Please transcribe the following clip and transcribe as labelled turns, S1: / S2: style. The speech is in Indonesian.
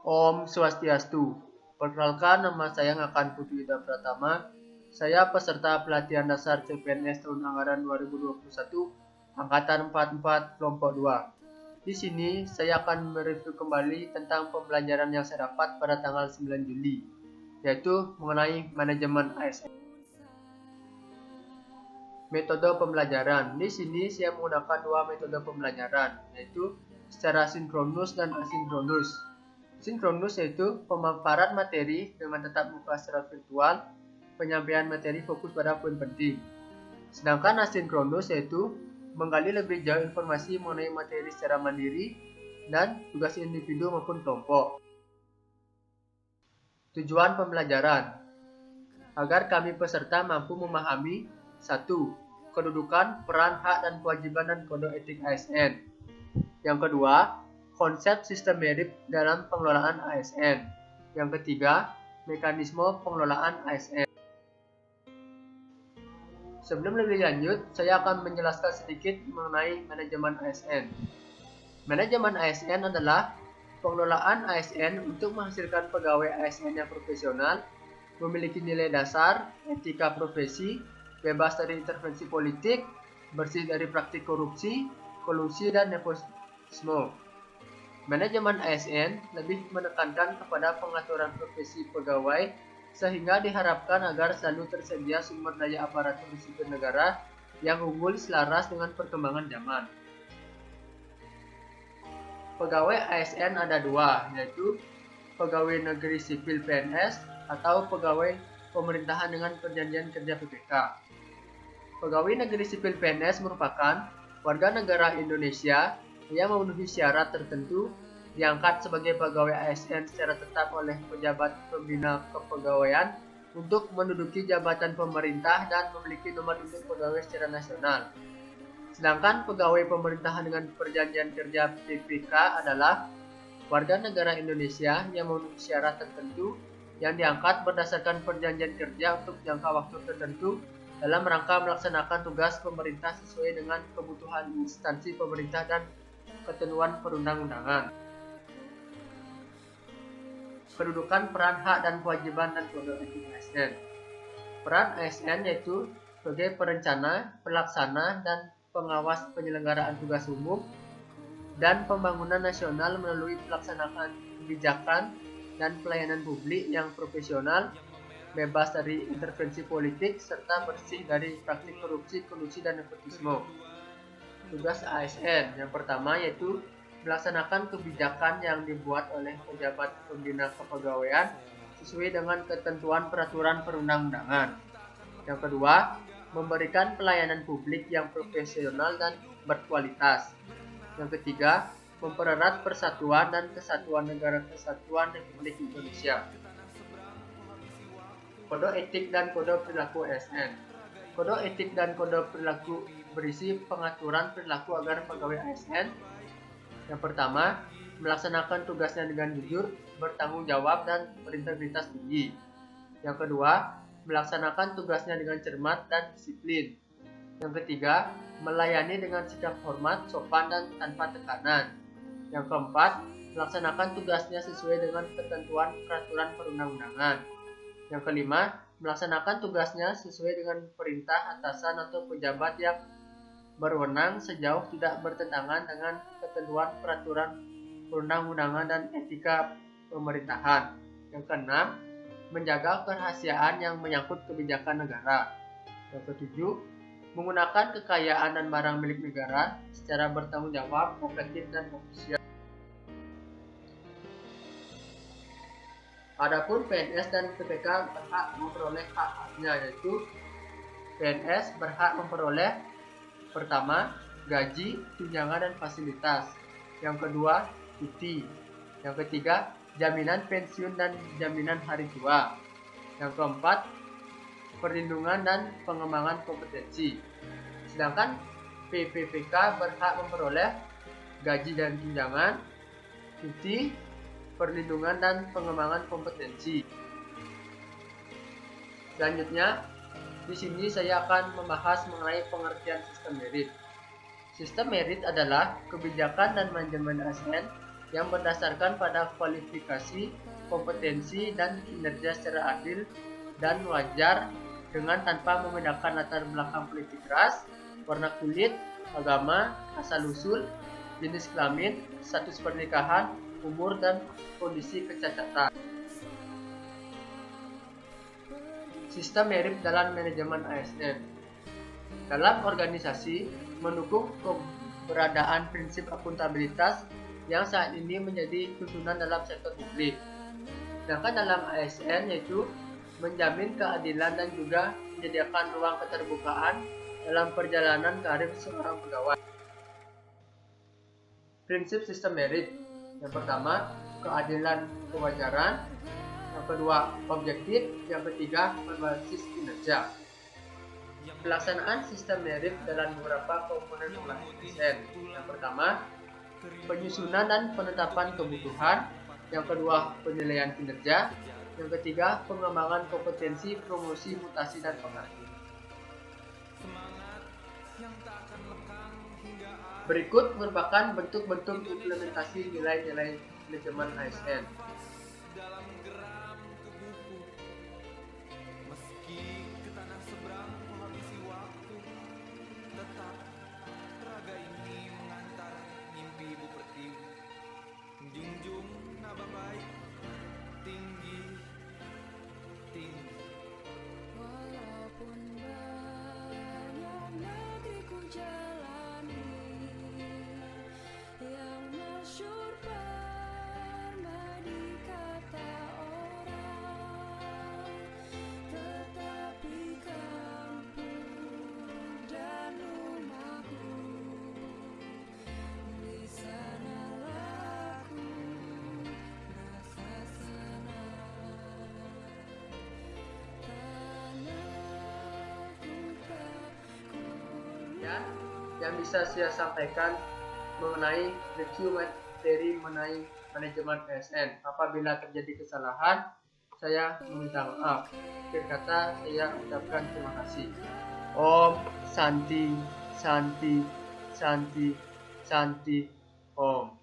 S1: Om Swastiastu. Perkenalkan, nama saya Ngakan Putu Ida Pratama. Saya peserta pelatihan dasar CPNS tahun anggaran 2021, Angkatan 44, Kelompok 2. Di sini, saya akan mereview kembali tentang pembelajaran yang saya dapat pada tanggal 9 Juli, yaitu mengenai manajemen ASN. Metode pembelajaran. Di sini saya menggunakan dua metode pembelajaran, yaitu secara sinkronus dan asinkronus. Sinkronus yaitu pemaparan materi dengan tatap muka secara virtual, penyampaian materi fokus pada poin penting. Sedangkan asinkronus yaitu menggali lebih jauh informasi mengenai materi secara mandiri dan tugas individu maupun kelompok. Tujuan pembelajaran agar kami peserta mampu memahami 1. Kedudukan, peran, hak, dan kewajiban dan kode etik ASN. Yang kedua, konsep sistem merit dalam pengelolaan ASN. Yang ketiga, mekanisme pengelolaan ASN. Sebelum lebih lanjut, saya akan menjelaskan sedikit mengenai manajemen ASN. Manajemen ASN adalah pengelolaan ASN untuk menghasilkan pegawai ASN yang profesional, memiliki nilai dasar, etika profesi, bebas dari intervensi politik, bersih dari praktik korupsi, kolusi, dan nepotisme. Manajemen ASN lebih menekankan kepada pengaturan profesi pegawai sehingga diharapkan agar selalu tersedia sumber daya aparatur sipil negara yang unggul selaras dengan perkembangan zaman. Pegawai ASN ada dua, yaitu pegawai negeri sipil PNS atau pegawai pemerintahan dengan perjanjian kerja PPK. Pegawai negeri sipil PNS merupakan warga negara Indonesia yang memenuhi syarat tertentu diangkat sebagai pegawai ASN secara tetap oleh pejabat pembina kepegawaian untuk menduduki jabatan pemerintah dan memiliki nomor induk pegawai secara nasional. Sedangkan pegawai pemerintahan dengan perjanjian kerja PPK adalah warga negara Indonesia yang memenuhi syarat tertentu yang diangkat berdasarkan perjanjian kerja untuk jangka waktu tertentu dalam rangka melaksanakan tugas pemerintah sesuai dengan kebutuhan instansi pemerintah dan ketentuan perundang-undangan. Kedudukan, peran, hak, dan kewajiban dan kode etik ASN. Peran ASN yaitu sebagai perencana, pelaksana, dan pengawas penyelenggaraan tugas umum dan pembangunan nasional melalui pelaksanaan kebijakan dan pelayanan publik yang profesional, bebas dari intervensi politik, serta bersih dari praktik korupsi, kolusi, dan nepotisme. Tugas ASN yang pertama yaitu melaksanakan kebijakan yang dibuat oleh pejabat pembina kepegawaian sesuai dengan ketentuan peraturan perundang-undangan. Yang kedua, memberikan pelayanan publik yang profesional dan berkualitas. Yang ketiga, mempererat persatuan dan kesatuan Negara Kesatuan Republik Indonesia. Kode etik dan kode perilaku ASN. Kode etik dan kode perilaku berisi pengaturan perilaku agar pegawai ASN yang pertama, melaksanakan tugasnya dengan jujur, bertanggung jawab, dan berintegritas tinggi. Yang kedua, melaksanakan tugasnya dengan cermat dan disiplin. Yang ketiga, melayani dengan sikap hormat, sopan, dan tanpa tekanan. Yang keempat, melaksanakan tugasnya sesuai dengan ketentuan peraturan perundang-undangan. Yang kelima, melaksanakan tugasnya sesuai dengan perintah atasan atau pejabat yang berwenang sejauh tidak bertentangan dengan ketentuan peraturan perundang-undangan dan etika pemerintahan. Yang keenam, menjaga kerahasiaan yang menyangkut kebijakan negara. Yang ketujuh, menggunakan kekayaan dan barang milik negara secara bertanggung jawab, efektif, dan ofisial. Adapun PNS dan PPK berhak memperoleh hak-haknya, yaitu PNS berhak memperoleh pertama, gaji, tunjangan, dan fasilitas. Yang kedua, cuti. Yang ketiga, jaminan pensiun dan jaminan hari tua. Yang keempat, perlindungan dan pengembangan kompetensi. Sedangkan PPPK berhak memperoleh gaji dan tunjangan, cuti, perlindungan, dan pengembangan kompetensi. Selanjutnya, di sini saya akan membahas mengenai pengertian sistem merit. Sistem merit adalah kebijakan dan manajemen ASN yang berdasarkan pada kualifikasi, kompetensi, dan kinerja secara adil dan wajar dengan tanpa membedakan latar belakang politik ras, warna kulit, agama, asal-usul, jenis kelamin, status pernikahan, umur, dan kondisi kecacatan. Sistem merit dalam manajemen ASN. Dalam organisasi, mendukung keberadaan prinsip akuntabilitas yang saat ini menjadi tuntunan dalam sektor publik. Sedangkan dalam ASN yaitu menjamin keadilan dan juga menyediakan ruang keterbukaan dalam perjalanan karir seorang pegawai. Prinsip sistem merit. Yang pertama, keadilan kewajaran. Yang kedua, objektif. Yang ketiga, berbasis kinerja. Pelaksanaan sistem merit dalam beberapa komponen ASN. Yang pertama, penyusunan dan penetapan kebutuhan. Yang kedua, penilaian kinerja. Yang ketiga, pengembangan kompetensi, promosi, mutasi, dan pengganti. Berikut merupakan bentuk-bentuk implementasi nilai-nilai manajemen ASN. Yang bisa saya sampaikan mengenai review materi mengenai manajemen ASN. Apabila terjadi kesalahan, saya meminta maaf. Akhir kata, saya ucapkan terima kasih. Om Santi Santi Santi Santi Om.